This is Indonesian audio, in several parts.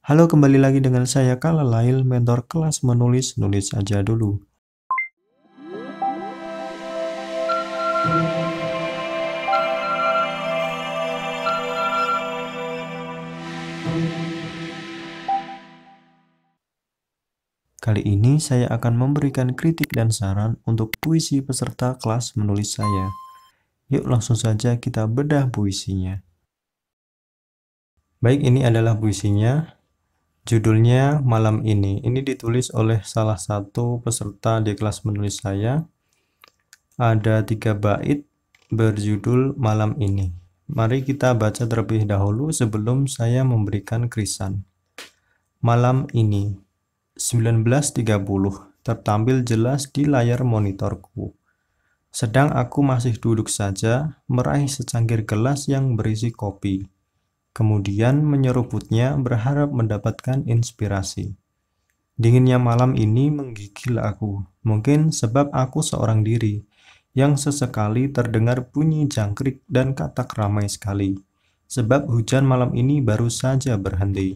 Halo, kembali lagi dengan saya Kalalail, mentor kelas menulis, nulis aja dulu. Kali ini saya akan memberikan kritik dan saran untuk puisi peserta kelas menulis saya. Yuk langsung saja kita bedah puisinya. Baik, ini adalah puisinya. Judulnya Malam Ini. Ini ditulis oleh salah satu peserta di kelas menulis saya. Ada 3 bait berjudul Malam Ini. Mari kita baca terlebih dahulu sebelum saya memberikan krisan. Malam ini, 19.30, tertampil jelas di layar monitorku. Sedang aku masih duduk saja, meraih secangkir gelas yang berisi kopi. Kemudian menyeruputnya berharap mendapatkan inspirasi. Dinginnya malam ini menggigil aku, mungkin sebab aku seorang diri, yang sesekali terdengar bunyi jangkrik dan katak ramai sekali, sebab hujan malam ini baru saja berhenti.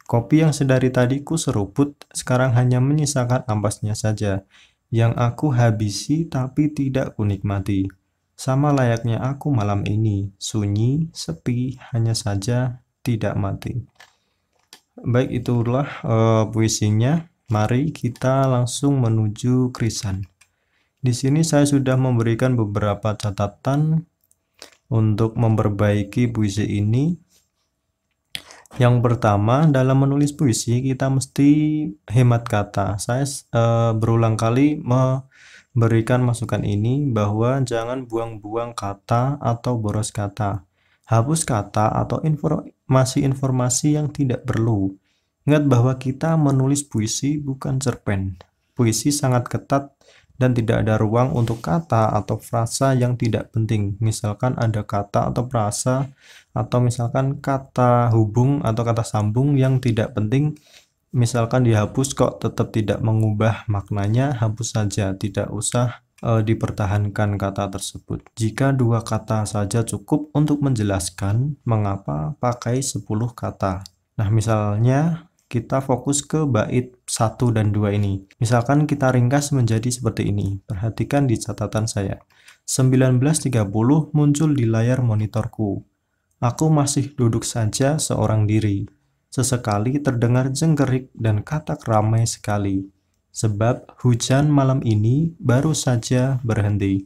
Kopi yang sedari tadi ku seruput, sekarang hanya menyisakan ampasnya saja, yang aku habisi tapi tidak kunikmati. Sama layaknya aku malam ini, sunyi, sepi, hanya saja tidak mati. Baik, itulah puisinya. Mari kita langsung menuju krisan. Di sini saya sudah memberikan beberapa catatan untuk memperbaiki puisi ini. Yang pertama, dalam menulis puisi kita mesti hemat kata. Saya berulang kali memberikan masukan ini bahwa jangan buang-buang kata atau boros kata. Hapus kata atau informasi-informasi yang tidak perlu. Ingat bahwa kita menulis puisi bukan cerpen. Puisi sangat ketat dan tidak ada ruang untuk kata atau frasa yang tidak penting. Misalkan ada kata atau frasa atau misalkan kata hubung atau kata sambung yang tidak penting, misalkan dihapus kok tetap tidak mengubah maknanya, hapus saja, tidak usah dipertahankan kata tersebut. Jika 2 kata saja cukup untuk menjelaskan mengapa pakai 10 kata. Nah, misalnya kita fokus ke bait 1 dan 2 ini. Misalkan kita ringkas menjadi seperti ini. Perhatikan di catatan saya. 19.30 muncul di layar monitorku. Aku masih duduk saja seorang diri. Sesekali terdengar jengkerik dan katak ramai sekali. Sebab hujan malam ini baru saja berhenti.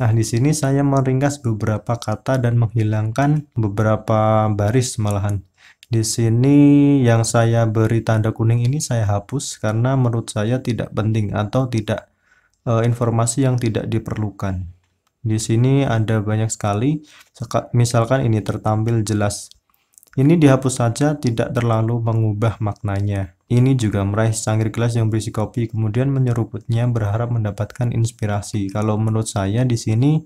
Nah, di sini saya meringkas beberapa kata dan menghilangkan beberapa baris malahan. Di sini yang saya beri tanda kuning ini saya hapus karena menurut saya tidak penting atau tidak informasi yang tidak diperlukan. Di sini ada banyak sekali, misalkan ini tertampil jelas. Ini dihapus saja, tidak terlalu mengubah maknanya. Ini juga meraih secangkir gelas yang berisi kopi, kemudian menyeruputnya berharap mendapatkan inspirasi. Kalau menurut saya di sini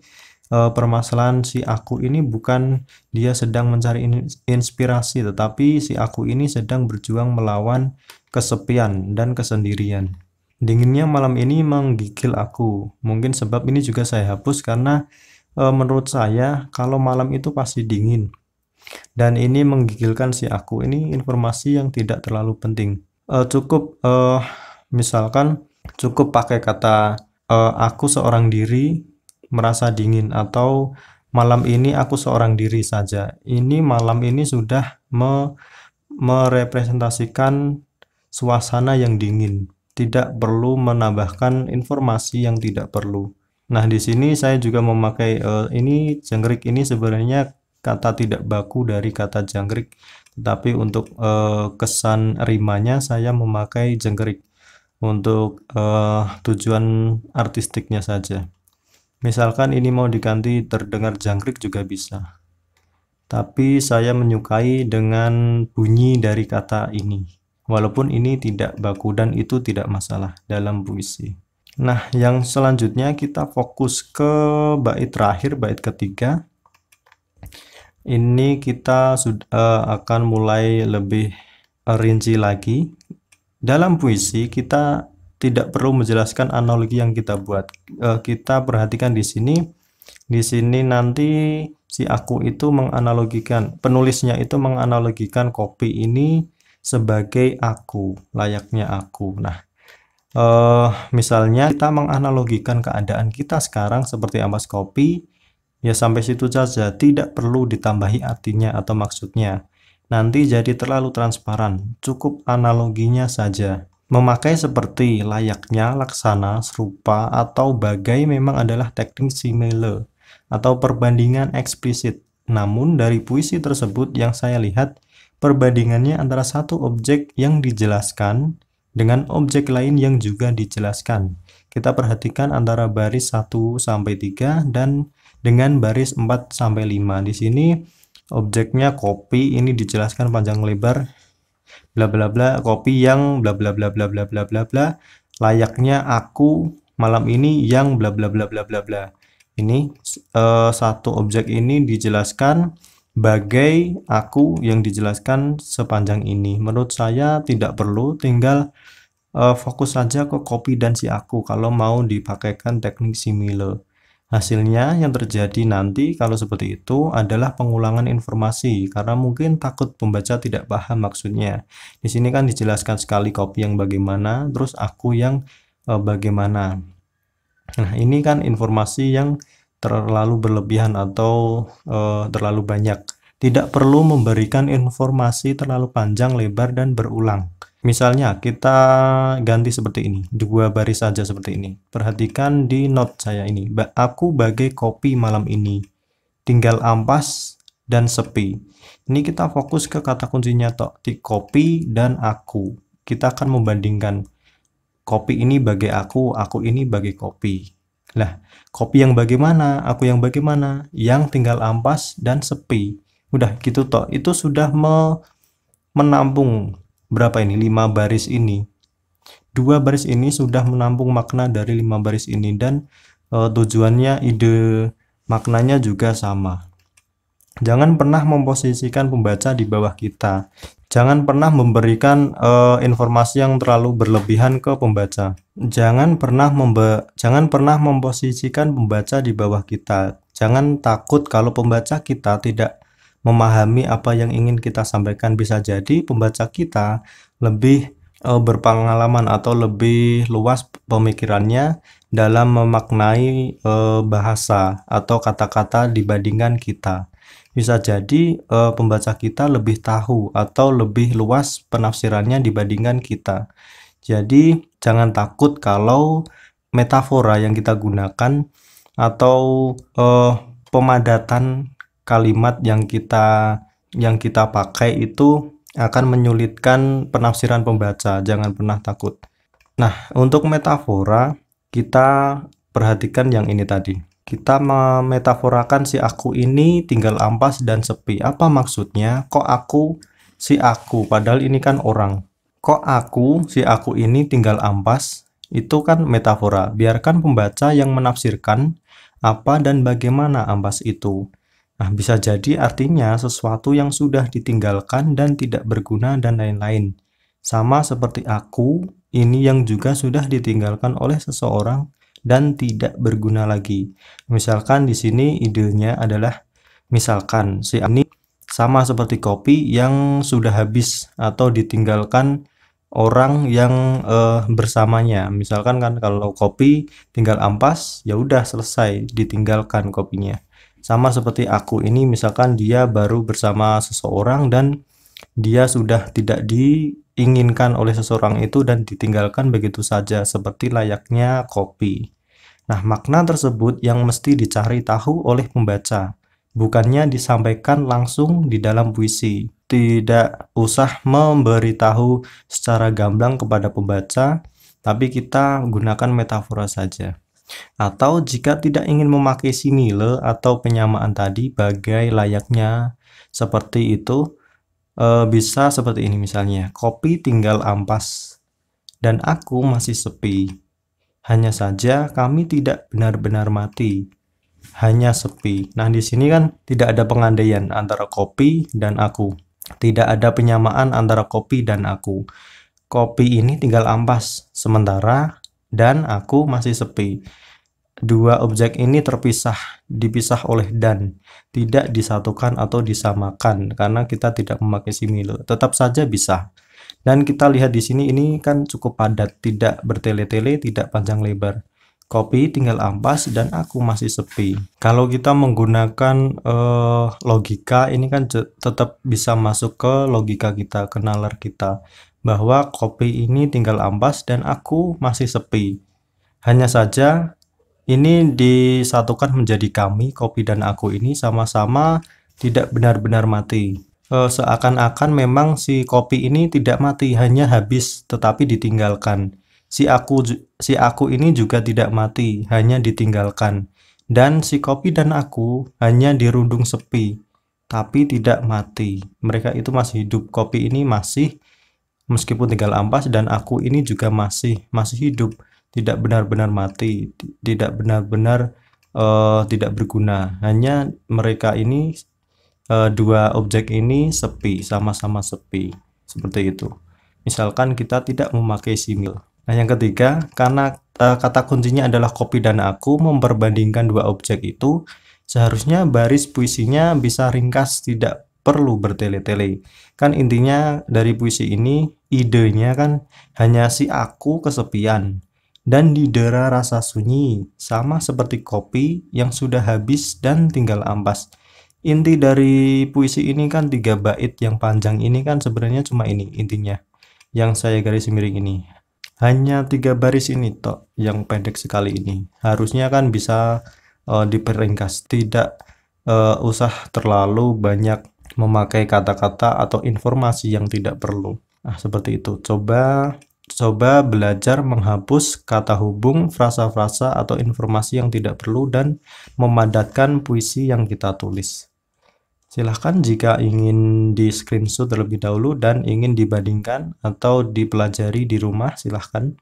permasalahan si aku ini bukan dia sedang mencari inspirasi, tetapi si aku ini sedang berjuang melawan kesepian dan kesendirian. Dinginnya malam ini menggigil aku. Mungkin sebab ini juga saya hapus karena menurut saya kalau malam itu pasti dingin. Dan ini menggigilkan si aku, ini informasi yang tidak terlalu penting. Misalkan cukup pakai kata aku seorang diri merasa dingin, atau malam ini aku seorang diri saja. Ini malam ini sudah merepresentasikan suasana yang dingin, tidak perlu menambahkan informasi yang tidak perlu. Nah, di sini saya juga memakai ini jangkrik ini sebenarnya kata tidak baku dari kata jangkrik, tetapi untuk kesan rimanya saya memakai jangkrik untuk tujuan artistiknya saja. Misalkan ini mau diganti terdengar jangkrik juga bisa, tapi saya menyukai dengan bunyi dari kata ini, walaupun ini tidak baku dan itu tidak masalah dalam puisi. Nah, yang selanjutnya kita fokus ke bait terakhir, bait ketiga. Ini kita akan mulai lebih rinci lagi. Dalam puisi kita tidak perlu menjelaskan analogi yang kita buat. Kita perhatikan di sini. Di sini nanti si aku itu menganalogikan, penulisnya itu menganalogikan kopi ini sebagai aku, layaknya aku. Nah, misalnya kita menganalogikan keadaan kita sekarang seperti ampas kopi, ya sampai situ saja, tidak perlu ditambahi artinya atau maksudnya. Nanti jadi terlalu transparan, cukup analoginya saja. Memakai seperti, layaknya, laksana, serupa, atau bagai memang adalah teknik simile atau perbandingan eksplisit. Namun dari puisi tersebut yang saya lihat, perbandingannya antara satu objek yang dijelaskan dengan objek lain yang juga dijelaskan. Kita perhatikan antara baris 1 sampai 3 dan dengan baris 4 sampai 5. Di sini objeknya kopi, ini dijelaskan panjang lebar bla bla bla, kopi yang bla bla bla bla bla bla bla bla, layaknya aku malam ini yang bla bla bla bla bla bla. Ini satu objek ini dijelaskan bagai aku yang dijelaskan sepanjang ini. Menurut saya tidak perlu, tinggal fokus saja ke kopi dan si aku kalau mau dipakaikan teknik simile. Hasilnya yang terjadi nanti kalau seperti itu adalah pengulangan informasi karena mungkin takut pembaca tidak paham maksudnya. Di sini kan dijelaskan sekali kopi yang bagaimana, terus aku yang bagaimana. Nah, ini kan informasi yang terlalu berlebihan atau terlalu banyak. Tidak perlu memberikan informasi terlalu panjang, lebar, dan berulang. Misalnya kita ganti seperti ini, 2 baris saja seperti ini. Perhatikan di note saya ini, aku bagai kopi malam ini, tinggal ampas dan sepi. Ini kita fokus ke kata kuncinya toh, di kopi dan aku. Kita akan membandingkan kopi ini bagai aku ini bagai kopi. Lah, kopi yang bagaimana, aku yang bagaimana, yang tinggal ampas dan sepi. Udah gitu toh, itu sudah menampung berapa ini, 5 baris ini. 2 baris ini sudah menampung makna dari 5 baris ini dan tujuannya, ide maknanya juga sama. Jangan pernah memposisikan pembaca di bawah kita. Jangan pernah memberikan informasi yang terlalu berlebihan ke pembaca. Jangan pernah memposisikan pembaca di bawah kita. Jangan takut kalau pembaca kita tidak memahami apa yang ingin kita sampaikan. Bisa jadi pembaca kita lebih berpengalaman atau lebih luas pemikirannya dalam memaknai bahasa atau kata-kata dibandingkan kita. Bisa jadi pembaca kita lebih tahu atau lebih luas penafsirannya dibandingkan kita. Jadi jangan takut kalau metafora yang kita gunakan atau pemadatan kalimat yang kita pakai itu akan menyulitkan penafsiran pembaca. Jangan pernah takut. Nah, untuk metafora kita perhatikan yang ini tadi. Kita memetaforakan si aku ini tinggal ampas dan sepi. Apa maksudnya? Kok aku, si aku, padahal ini kan orang. Kok aku, si aku ini tinggal ampas? Itu kan metafora. Biarkan pembaca yang menafsirkan apa dan bagaimana ampas itu. Nah, bisa jadi artinya sesuatu yang sudah ditinggalkan dan tidak berguna dan lain-lain. Sama seperti aku, ini yang juga sudah ditinggalkan oleh seseorang dan tidak berguna lagi. Misalkan di sini idenya adalah, misalkan si ini sama seperti kopi yang sudah habis atau ditinggalkan orang yang bersamanya. Misalkan kan kalau kopi tinggal ampas, ya udah selesai, ditinggalkan kopinya. Sama seperti aku ini, misalkan dia baru bersama seseorang dan dia sudah tidak diinginkan oleh seseorang itu dan ditinggalkan begitu saja seperti layaknya kopi. Nah, makna tersebut yang mesti dicari tahu oleh pembaca, bukannya disampaikan langsung di dalam puisi. Tidak usah memberitahu secara gamblang kepada pembaca, tapi kita gunakan metafora saja. Atau jika tidak ingin memakai simile atau penyamaan tadi bagai layaknya seperti itu, bisa seperti ini misalnya, kopi tinggal ampas dan aku masih sepi. Hanya saja kami tidak benar-benar mati, hanya sepi. Nah, di sini kan tidak ada pengandaian antara kopi dan aku. Tidak ada penyamaan antara kopi dan aku. Kopi ini tinggal ampas sementara dan aku masih sepi. Dua objek ini dipisah oleh dan, tidak disatukan atau disamakan karena kita tidak memakai simile. Tetap saja bisa. Dan kita lihat di sini ini kan cukup padat, tidak bertele-tele, tidak panjang lebar. Kopi tinggal ampas dan aku masih sepi. Kalau kita menggunakan logika, ini kan tetap bisa masuk ke logika kita, ke nalar kita, bahwa kopi ini tinggal ampas dan aku masih sepi. Hanya saja ini disatukan menjadi kami, kopi dan aku ini sama-sama tidak benar-benar mati. Seakan-akan memang si kopi ini tidak mati, hanya habis tetapi ditinggalkan. Si aku ini juga tidak mati, hanya ditinggalkan. Dan si kopi dan aku hanya dirundung sepi, tapi tidak mati. Mereka itu masih hidup. Kopi ini masih, meskipun tinggal ampas, dan aku ini juga masih hidup, tidak benar-benar mati, tidak benar-benar tidak berguna. Hanya mereka ini dua objek ini sepi, sama-sama sepi, seperti itu. Misalkan kita tidak memakai simil. Nah, yang ketiga, karena kata kuncinya adalah kopi dan aku, memperbandingkan dua objek itu, seharusnya baris puisinya bisa ringkas, tidak perlu bertele-tele. Kan intinya dari puisi ini, idenya kan hanya si aku kesepian dan didera rasa sunyi, sama seperti kopi yang sudah habis dan tinggal ampas. Inti dari puisi ini kan 3 bait yang panjang ini kan sebenarnya cuma ini intinya, yang saya garis miring ini. Hanya 3 baris ini tok yang pendek sekali ini. Harusnya kan bisa diperingkas, tidak usah terlalu banyak memakai kata-kata atau informasi yang tidak perlu. Nah, seperti itu. Coba belajar menghapus kata hubung, frasa-frasa atau informasi yang tidak perlu dan memadatkan puisi yang kita tulis. Silahkan jika ingin di screenshot terlebih dahulu dan ingin dibandingkan atau dipelajari di rumah, silahkan.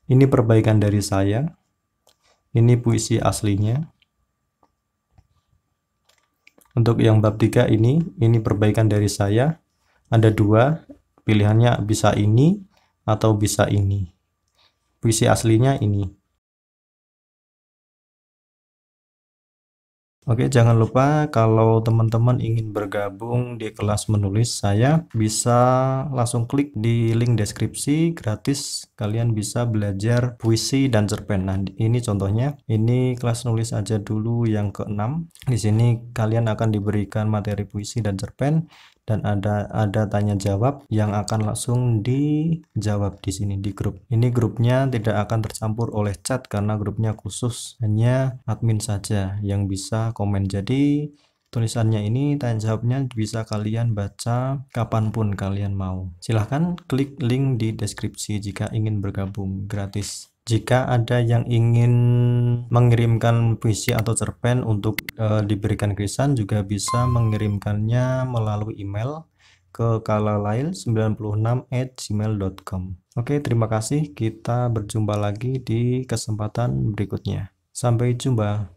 Ini perbaikan dari saya. Ini puisi aslinya. Untuk yang bab 3 ini perbaikan dari saya. Ada 2, pilihannya bisa ini atau bisa ini. Puisi aslinya ini. Oke, jangan lupa kalau teman-teman ingin bergabung di kelas menulis saya, bisa langsung klik di link deskripsi gratis. Kalian bisa belajar puisi dan cerpen. Nah, ini contohnya. Ini kelas nulis aja dulu yang ke-6. Di sini kalian akan diberikan materi puisi dan cerpen dan ada tanya jawab yang akan langsung dijawab di sini di grup. Ini grupnya tidak akan tercampur oleh chat karena grupnya khusus, hanya admin saja yang bisa komen. Jadi tulisannya ini, tanya jawabnya bisa kalian baca kapanpun kalian mau. Silahkan klik link di deskripsi jika ingin bergabung gratis. Jika ada yang ingin mengirimkan puisi atau cerpen untuk diberikan krisan, juga bisa mengirimkannya melalui email ke kalalail96@gmail.com. Oke, terima kasih. Kita berjumpa lagi di kesempatan berikutnya. Sampai jumpa.